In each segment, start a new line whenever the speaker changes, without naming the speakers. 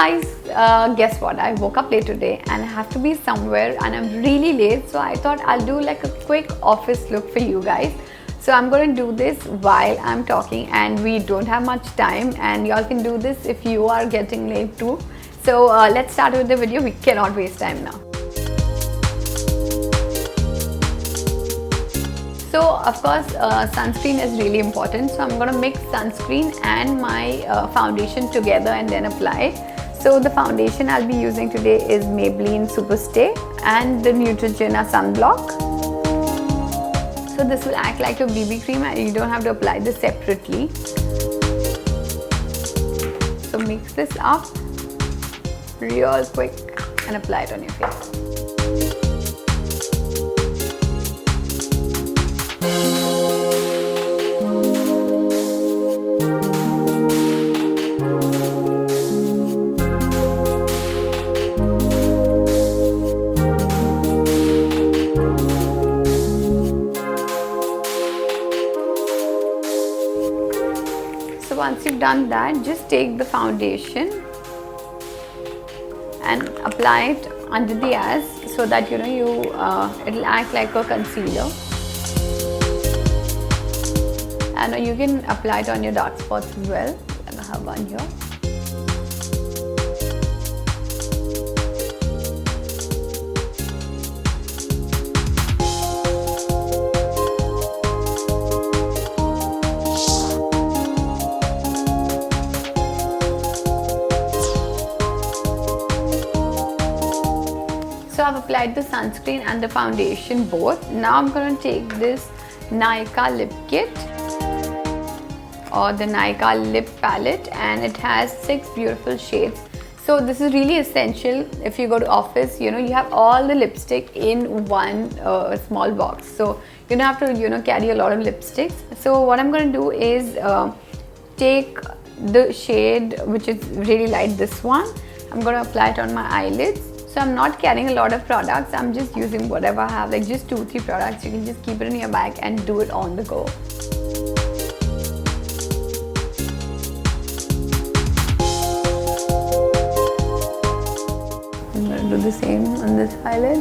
guys, guess what? I woke up late today and I have to be somewhere and I'm really late, so I thought I'll do like a quick office look for you guys. So I'm going to do this while I'm talking, and we don't have much time, and y'all can do this if you are getting late too. So let's start with the video. We cannot waste time now. So of course sunscreen is really important, so I'm going to mix sunscreen and my foundation together and then apply it. So the foundation I'll be using today is Maybelline Superstay and the Neutrogena sunblock. So this will act like a BB cream and you don't have to apply this separately. So mix this up real quick and apply it on your face. So once you've done that, just take the foundation and apply it under the eyes so that it'll act like a concealer. And you can apply it on your dark spots as well. I have one here. So I've applied the sunscreen and the foundation both. Now I'm going to take this Nykaa lip kit or the Nykaa lip palette, and it has 6 beautiful shades. So this is really essential if you go to office. You have all the lipstick in one small box, so you don't have to carry a lot of lipsticks. So what I'm going to do is take the shade which is really light, this one. I'm going to apply it on my eyelids. So I'm not carrying a lot of products, I'm just using whatever I have, like just 2-3 products. You can just keep it in your bag and do it on the go. I'm going to do the same on this eyelid.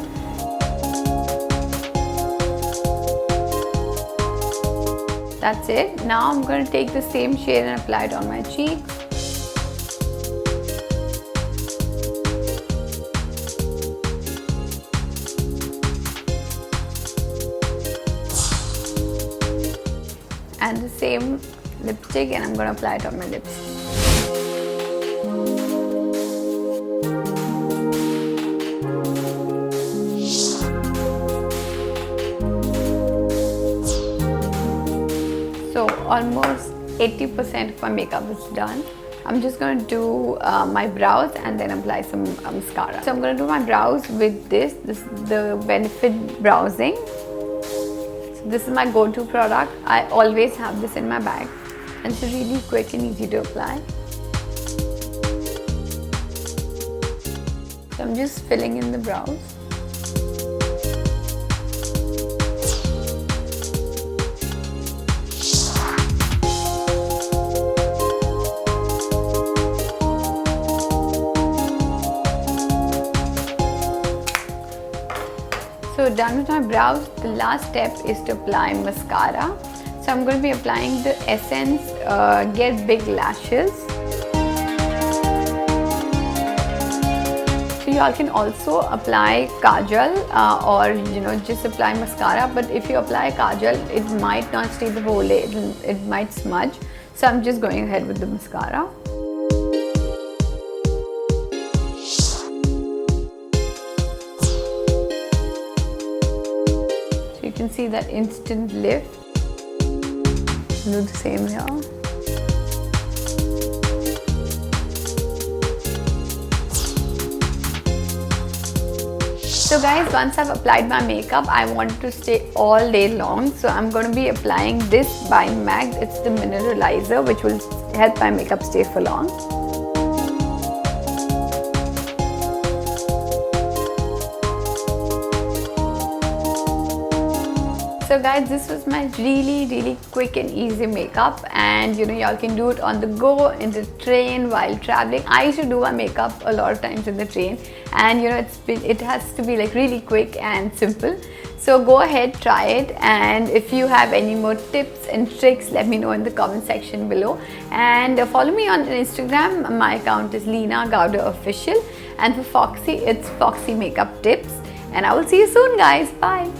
That's it. Now I'm going to take the same shade and apply it on my cheeks. And the same lipstick, and I'm going to apply it on my lips. So almost 80% of my makeup is done. I'm just going to do my brows and then apply some mascara. So I'm going to do my brows with this is the Benefit Browsing. This is my go-to product. I always have this in my bag, and it's really quick and easy to apply. So I'm just filling in the brows. So done with my brows, the last step is to apply mascara. So I'm going to be applying the Essence Get Big Lashes. So y'all can also apply kajal or just apply mascara. But if you apply kajal, it might not stay the whole day. It might smudge. So I'm just going ahead with the mascara. You can see that instant lift. Do the same here. So guys, once I've applied my makeup, I want it to stay all day long. So I'm going to be applying this by MAC. It's the mineralizer, which will help my makeup stay for long. So guys, this was my really quick and easy makeup, and you know, y'all can do it on the go, in the train, while traveling. I used to do my makeup a lot of times in the train, and you know, it has to be like really quick and simple. So go ahead, try it, and if you have any more tips and tricks, let me know in the comment section below. And follow me on Instagram. My account is Leena Official, and for Foxy, it's Foxy Makeup Tips. And I will see you soon, guys. Bye.